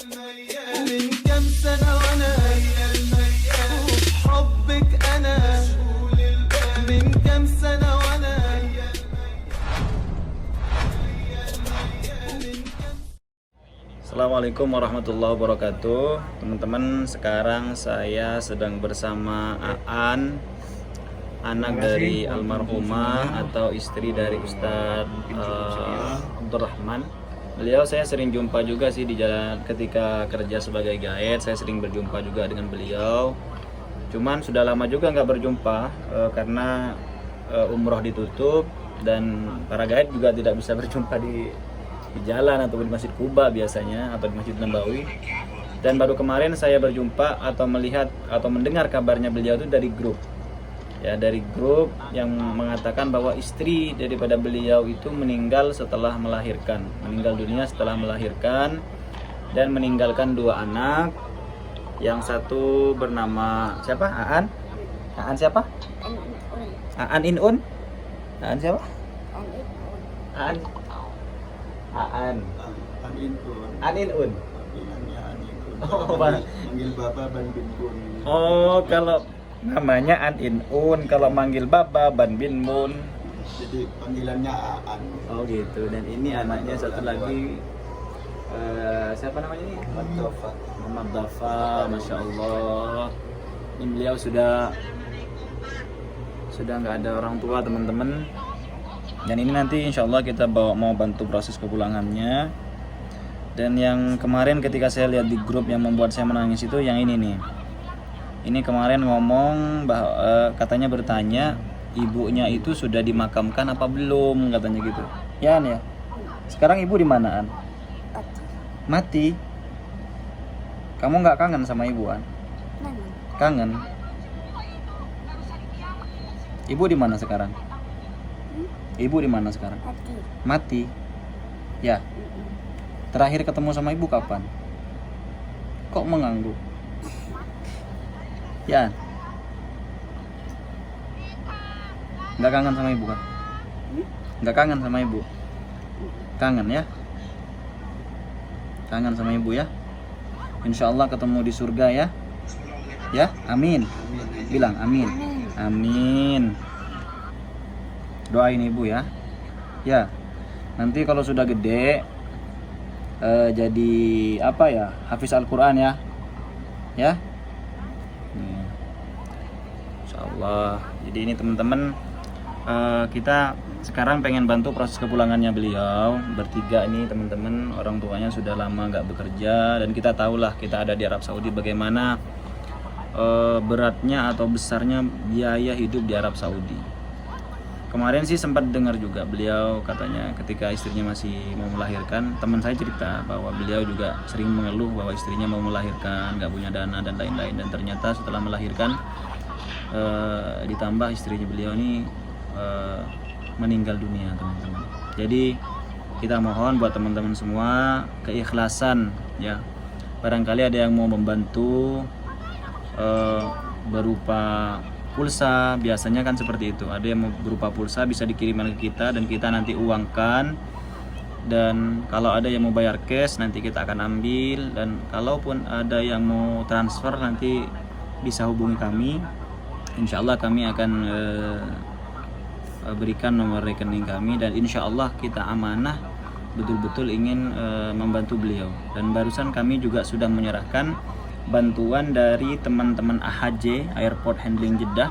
من كم سنة وأنا حبك أنا من كم سنة وأنا Assalamualaikum warahmatullahi wabarakatuh. Teman-teman, sekarang saya sedang bersama Aan, anak dari almarhumah atau istri dari Ustadz Abdurrahman. Beliau saya sering jumpa juga sih di jalan ketika kerja sebagai guide. Saya sering berjumpa juga dengan beliau. Cuman sudah lama juga nggak berjumpa karena umroh ditutup dan para guide juga tidak bisa berjumpa di jalan atau di Masjid Kuba biasanya atau di Masjid Nabawi. Dan baru kemarin saya berjumpa atau melihat atau mendengar kabarnya beliau itu dari grup. Ya, dari grup yang mengatakan bahwa istri daripada beliau itu meninggal setelah melahirkan, meninggal dunia setelah melahirkan dan meninggalkan dua anak. Yang satu bernama siapa? Aan? Aan siapa? Aan Inun? Aan siapa? Aan Aan Inun. Oh, manggil Baba Ban Bin Mun. oh, kalau namanya An Inun, kalau manggil Baba Ban Bin Mun. Jadi panggilannya Aan. Oh gitu. Dan ini anaknya satu lagi siapa namanya ini? Muhammad Dafa. Masya Allah. Ini beliau sudah nggak ada orang tua, teman-teman. Dan ini nanti insya Allah kita mau bantu proses kepulangannya. Dan yang kemarin ketika saya lihat di grup yang membuat saya menangis itu yang ini nih. Ini kemarin ngomong bahwa katanya bertanya ibunya itu sudah dimakamkan apa belum, katanya gitu. Ya An ya. Sekarang ibu di mana An? Mati. Kamu nggak kangen sama ibu An? Kangen. Ibu di mana sekarang? Ibu di mana sekarang? Mati. Ya. Terakhir ketemu sama ibu kapan? Kok mengangguk? Ya. Nggak kangen sama ibu kan? Nggak kangen sama ibu? Kangen ya? Kangen sama ibu ya? Insya Allah ketemu di surga ya? Ya? Amin. Bilang amin. Amin. Doain ibu ya. Ya. Nanti kalau sudah gede jadi apa ya? Hafiz Al-Qur'an ya. Ya. Insyaallah. Jadi ini teman-teman kita sekarang pengen bantu proses kepulangannya beliau bertiga ini teman-teman. Orang tuanya sudah lama nggak bekerja dan kita tahulah kita ada di Arab Saudi bagaimana beratnya atau besarnya biaya hidup di Arab Saudi. Kemarin sih sempat dengar juga beliau katanya ketika istrinya masih mau melahirkan, teman saya cerita bahwa beliau juga sering mengeluh bahwa istrinya mau melahirkan, nggak punya dana dan lain-lain. Dan ternyata setelah melahirkan ditambah istrinya beliau ini meninggal dunia teman-teman. Jadi kita mohon buat teman-teman semua keikhlasan ya. Barangkali ada yang mau membantu berupa pulsa, biasanya kan seperti itu. Ada yang berupa pulsa bisa dikirimkan ke kita dan kita nanti uangkan. Dan kalau ada yang mau bayar cash nanti kita akan ambil. Dan kalaupun ada yang mau transfer nanti bisa hubungi kami. Insya Allah kami akan berikan nomor rekening kami. Dan insya Allah kita amanah betul-betul ingin membantu beliau. Dan barusan kami juga sudah menyerahkan bantuan dari teman-teman AHJ Airport Handling Jeddah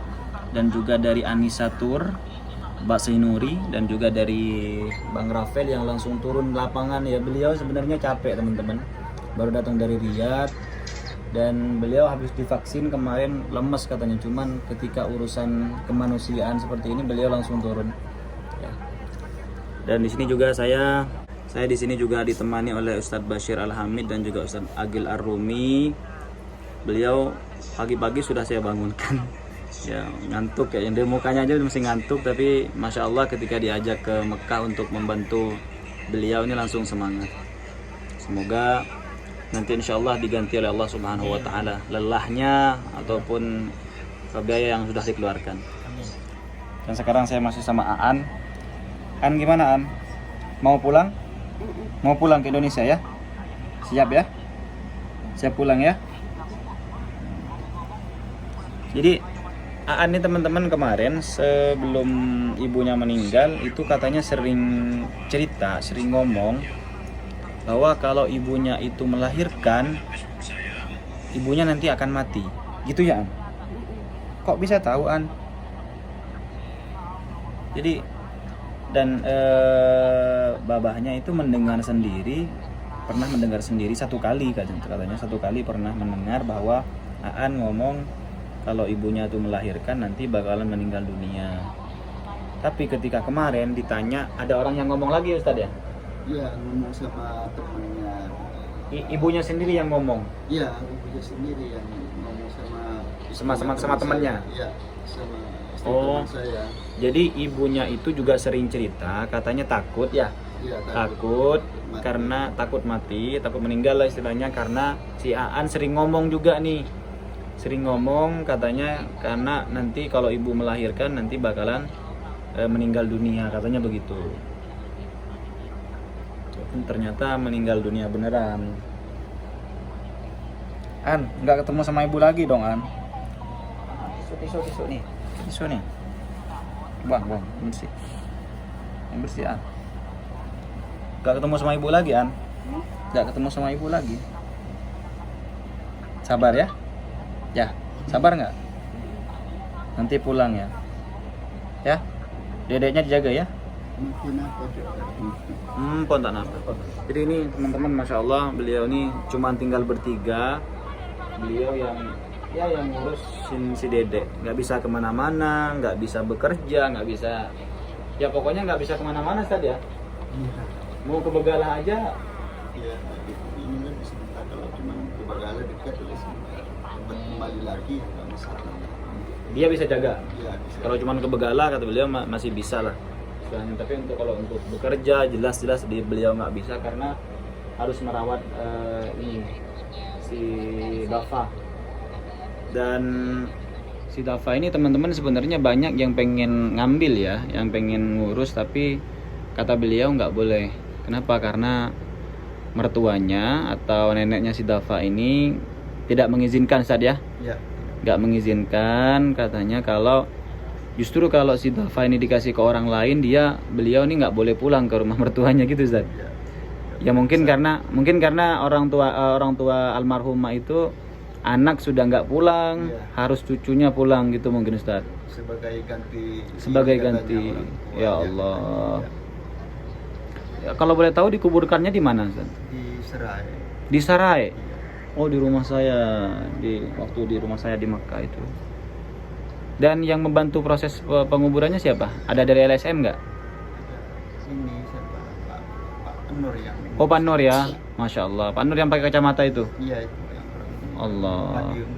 dan juga dari Anissa Tour Mbak Sinuri dan juga dari Bang Rafael yang langsung turun lapangan ya. Beliau sebenarnya capek teman-teman, baru datang dari Riyadh dan beliau habis divaksin kemarin, lemes katanya. Cuman ketika urusan kemanusiaan seperti ini beliau langsung turun ya. Dan di sini juga saya di sini juga ditemani oleh Ustadz Bashir Al-Hamid dan juga Ustadz Agil Ar-Rumi. Beliau pagi-pagi sudah saya bangunkan ya, ngantuk ya, dari mukanya aja masih ngantuk, tapi Masya Allah ketika diajak ke Mekah untuk membantu beliau ini langsung semangat. Semoga nanti insya Allah diganti oleh Allah Subhanahu Wa Taala lelahnya ataupun biaya yang sudah dikeluarkan. Dan sekarang saya masih sama Aan. Aan gimana Aan? Mau pulang? Mau pulang ke Indonesia ya? Siap ya? Saya pulang ya. Jadi Aan nih teman-teman kemarin sebelum ibunya meninggal itu katanya sering cerita, sering ngomong bahwa kalau ibunya itu melahirkan, ibunya nanti akan mati. Gitu ya, An? Kok bisa tahu, An? Jadi dan babahnya itu mendengar sendiri, pernah mendengar sendiri satu kali katanya satu kali pernah mendengar bahwa Aan ngomong kalau ibunya itu melahirkan nanti bakalan meninggal dunia. Tapi ketika kemarin ditanya, ada orang yang ngomong lagi Ustadz ya? Iya, ngomong sama temennya. Ibunya sendiri yang ngomong? Iya, ibunya sendiri yang ngomong Sama temannya? Iya, sama istri Oh. teman saya. Jadi ibunya itu juga sering cerita, katanya takut ya? Iya, Takut mati. karena takut mati, takut meninggal lah istilahnya, karena si Aan sering ngomong juga nih. Sering ngomong katanya karena nanti kalau ibu melahirkan nanti bakalan meninggal dunia, katanya begitu. Ternyata meninggal dunia beneran. An, nggak ketemu sama ibu lagi dong, An? Tisu nih. Tisu nih. Bang, bersih. Yang bersih, An. Nggak ketemu sama ibu lagi, An? Nggak ketemu sama ibu lagi. Sabar ya. Ya, sabar nggak? Nanti pulang ya. Ya, dedeknya dijaga ya. Mungkin apa tuh? Pontan apa? Jadi ini teman-teman, masya Allah, beliau ini cuma tinggal bertiga. Beliau yang ngurusin si dedek, nggak bisa kemana-mana, nggak bisa bekerja, nggak bisa, ya pokoknya nggak bisa kemana-mana tadi ya. Iya. Mau ke Begala aja, Iya, ini kan sebentar kalau cuma ke Bagala dekat sebentar. Kembali lagi nggak masalah. dia bisa jaga. Iya, bisa. Kalau cuma ke Begala kata beliau masih bisa lah. Tapi kalau untuk bekerja jelas beliau nggak bisa karena harus merawat ini si Dafa. Dan si Dafa ini teman-teman sebenarnya banyak yang pengen ngambil ya, yang pengen ngurus, tapi kata beliau nggak boleh. Kenapa? Karena mertuanya atau neneknya si Dafa ini tidak mengizinkan saja ya. Iya. Nggak mengizinkan, katanya kalau justru kalau si Dafa ini dikasih ke orang lain, beliau ini nggak boleh pulang ke rumah mertuanya gitu, Ustaz. Iya. Ya mungkin karena orang tua almarhumah itu anak sudah nggak pulang, Iya. harus cucunya pulang gitu mungkin, Ustaz. Sebagai ganti. Ya Allah. Ya, kalau boleh tahu dikuburkannya di mana, Ustaz? Di Serai. Di Sarai. Iya. Oh, di rumah saya, waktu di rumah saya di Makkah itu. Dan yang membantu proses penguburannya siapa? Ada dari LSM nggak? Ini siapa? Pak Nur yang. Oh, Pak Nur ya, Masya Allah. Pak Nur yang pakai kacamata itu. Iya, itu yang orang. Allah. Madiun.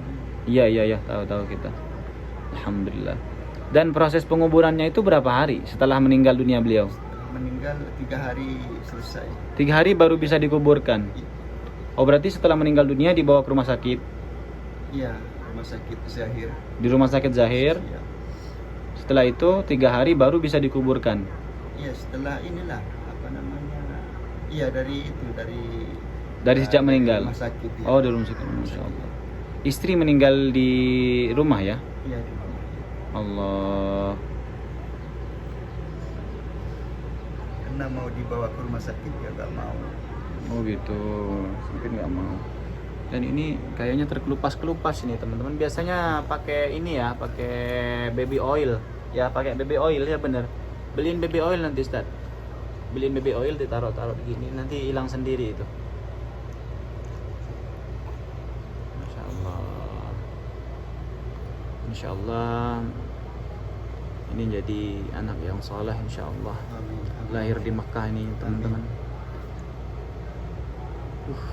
Iya, tahu kita. Alhamdulillah. Dan proses penguburannya itu berapa hari setelah meninggal dunia beliau? Meninggal 3 hari selesai. 3 hari baru bisa dikuburkan. Oh, berarti setelah meninggal dunia dibawa ke rumah sakit. Iya, rumah sakit Zahir. Di rumah sakit Zahir. Iya. Setelah itu 3 hari baru bisa dikuburkan. Iya, setelah inilah apa namanya? Iya, Dari sejak meninggal. Rumah sakit. Ya. Oh, di rumah sakit. Masya Allah. Istri meninggal di rumah ya? Iya, di rumah. Allah. Karena mau dibawa ke rumah sakit ya nggak mau. Oh gitu, mungkin nggak mau. Dan ini kayaknya terkelupas-kelupas ini teman-teman. Biasanya pakai ini ya, pakai baby oil. Ya pakai baby oil ya bener. Beliin baby oil nanti Ustaz. Beliin baby oil ditaruh-taruh begini, nanti hilang sendiri itu. Masya Allah. Insya Allah ini jadi anak yang soleh insya Allah. Amin. Lahir di Mekah ini teman-teman.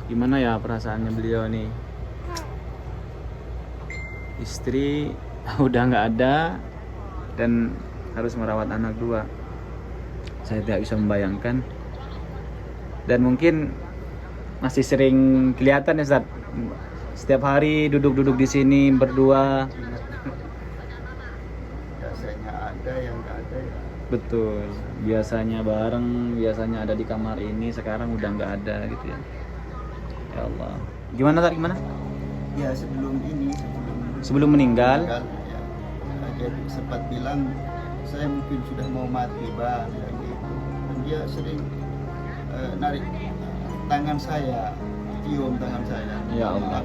Gimana ya perasaannya beliau nih? Istri udah nggak ada dan harus merawat anak 2. Saya tidak bisa membayangkan. Dan mungkin masih sering kelihatan ya Ustaz. Setiap hari duduk-duduk di sini berdua. Biasanya ada yang nggak ada ya. Betul. Biasanya bareng, biasanya ada di kamar ini, sekarang udah nggak ada gitu ya. Ya Ya Allah. Gimana tadi gimana? Ya sebelum Sebelum meninggal. ya, dia sempat bilang saya mungkin sudah mau mati bang, bilang gitu. Dan dia sering narik tangan saya, cium tangan saya. Ya Allah.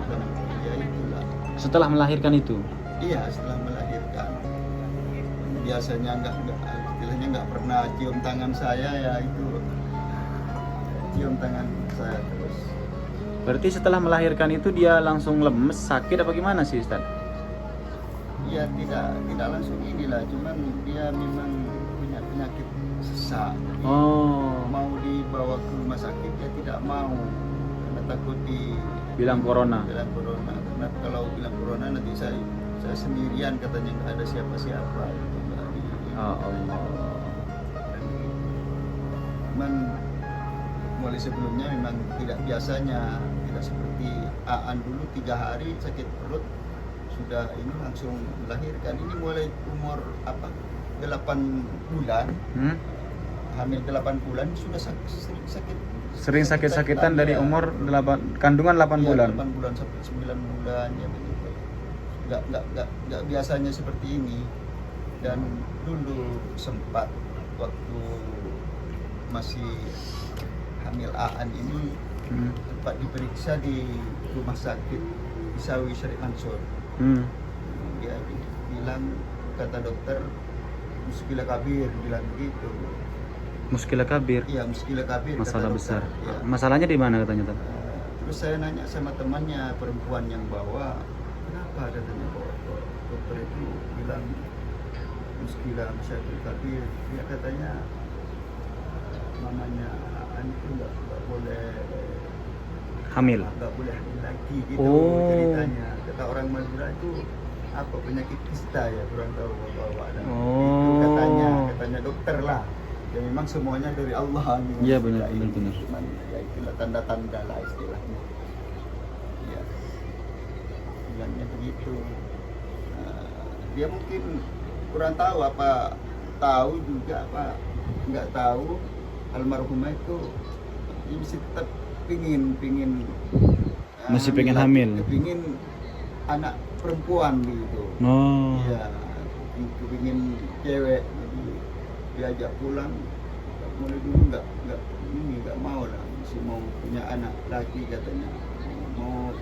Ya itulah. Setelah melahirkan itu. Iya, setelah melahirkan. Biasanya istilahnya nggak pernah cium tangan saya, ya itu cium tangan saya terus. Berarti setelah melahirkan itu dia langsung lemes, sakit apa gimana sih Ustaz? Ya tidak langsung inilah, cuman dia memang punya penyakit sesak. Oh, Mau dibawa ke rumah sakit dia tidak mau karena takut bilang corona. Karena kalau bilang corona nanti saya sendirian, katanya nggak ada siapa-siapa. Oh Allah. Cuman mulai sebelumnya memang tidak biasanya, tidak seperti Aan dulu 3 hari sakit perut sudah ini langsung melahirkan. Ini mulai umur 8 bulan, hamil 8 bulan sudah Sering sakit-sakitan dari umur 8, kandungan 8 bulan. 8 bulan sampai 9 bulan ya begitu. Nggak biasanya seperti ini. Dan dulu sempat waktu masih hamil Aan ini sempat diperiksa di rumah sakit Isawi Syarif Mansur. Dia bilang, kata dokter, muskilah kabir, bilang begitu. Muskilah kabir. Iya, muskilah kabir. Masalah kata besar. dokter. Ya. Masalahnya di mana katanya? Terus saya nanya sama temannya perempuan yang bawa, kenapa katanya dokter itu bilang muskilah kabir. Dia katanya mamanya Aan itu nggak boleh Hamil. lagi gitu Oh. ceritanya. Kata orang Madura itu apa, penyakit kista ya, kurang tahu bawa. Oh. Itu katanya dokter lah. Ya memang semuanya dari Allah gitu. Iya, benar. Cuman ya itulah tanda-tanda lah istilahnya. Ya. Bilangnya begitu. Dia mungkin kurang tahu apa, tahu juga apa nggak tahu, almarhumah itu dia masih tetap masih pengen hamil. Pingin anak perempuan gitu. Oh. Iya, pingin cewek, jadi diajak pulang. Mulai dulu nggak mau lah, masih mau punya anak laki katanya, mau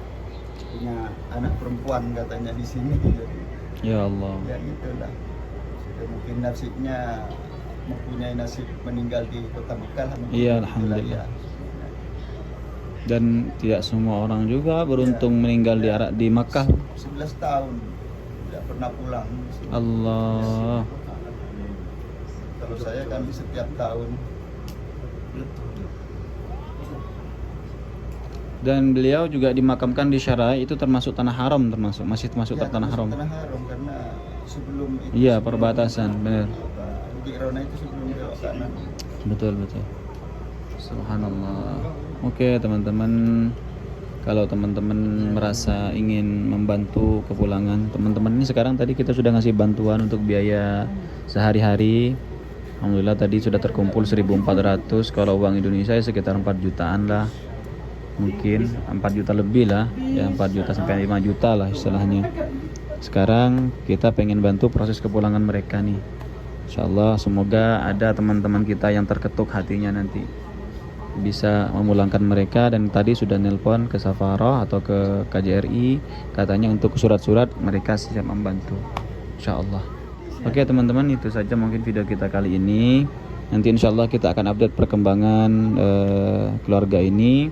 punya anak perempuan katanya di sini. Jadi Ya Allah. ya itulah, sudah mungkin nasibnya mempunyai nasib meninggal di kota Mekah. Iya, alhamdulillah. Dan tidak semua orang juga beruntung meninggal di Makkah. 11 tahun tidak pernah pulang. Allah. Kalau saya kan setiap tahun. Dan beliau juga dimakamkan di Syara, itu termasuk tanah haram, masih termasuk Ya, tanah haram. Tanah haram karena sebelum itu. Iya, perbatasan, benar. Di Rona itu sebelum belok kanan. Betul. Subhanallah. Oke teman-teman, kalau teman-teman merasa ingin membantu kepulangan teman-teman ini, sekarang tadi kita sudah ngasih bantuan untuk biaya sehari-hari. Alhamdulillah tadi sudah terkumpul 1.400. Kalau uang Indonesia ya sekitar 4 jutaan lah, mungkin 4 juta lebih lah, ya 4 juta sampai 5 juta lah istilahnya. Sekarang kita pengen bantu proses kepulangan mereka nih. Insyaallah semoga ada teman-teman kita yang terketuk hatinya nanti bisa memulangkan mereka. Dan tadi sudah nelpon ke Safarah atau ke KJRI, katanya untuk surat-surat mereka siap membantu, insyaallah. Oke teman-teman, itu saja mungkin video kita kali ini. Nanti insyaallah kita akan update perkembangan keluarga ini,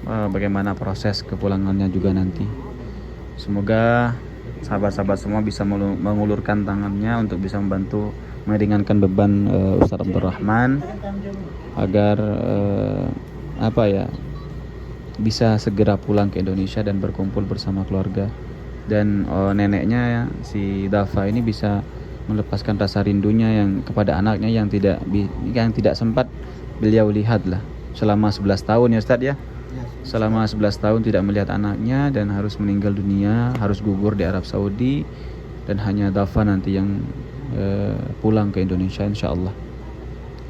bagaimana proses kepulangannya juga nanti. Semoga sahabat-sahabat semua bisa mengulurkan tangannya untuk bisa membantu meringankan beban Ustaz Abdurrahman agar bisa segera pulang ke Indonesia dan berkumpul bersama keluarga. Dan neneknya si Dafa ini bisa melepaskan rasa rindunya yang kepada anaknya yang tidak sempat beliau lihat lah selama 11 tahun ya Ustaz ya. Selama 11 tahun tidak melihat anaknya dan harus meninggal dunia, harus gugur di Arab Saudi, dan hanya Dafa nanti yang pulang ke Indonesia insyaallah.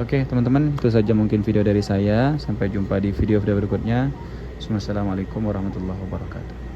Oke teman-teman, itu saja mungkin video dari saya. Sampai jumpa di video-video berikutnya. Assalamualaikum warahmatullahi wabarakatuh.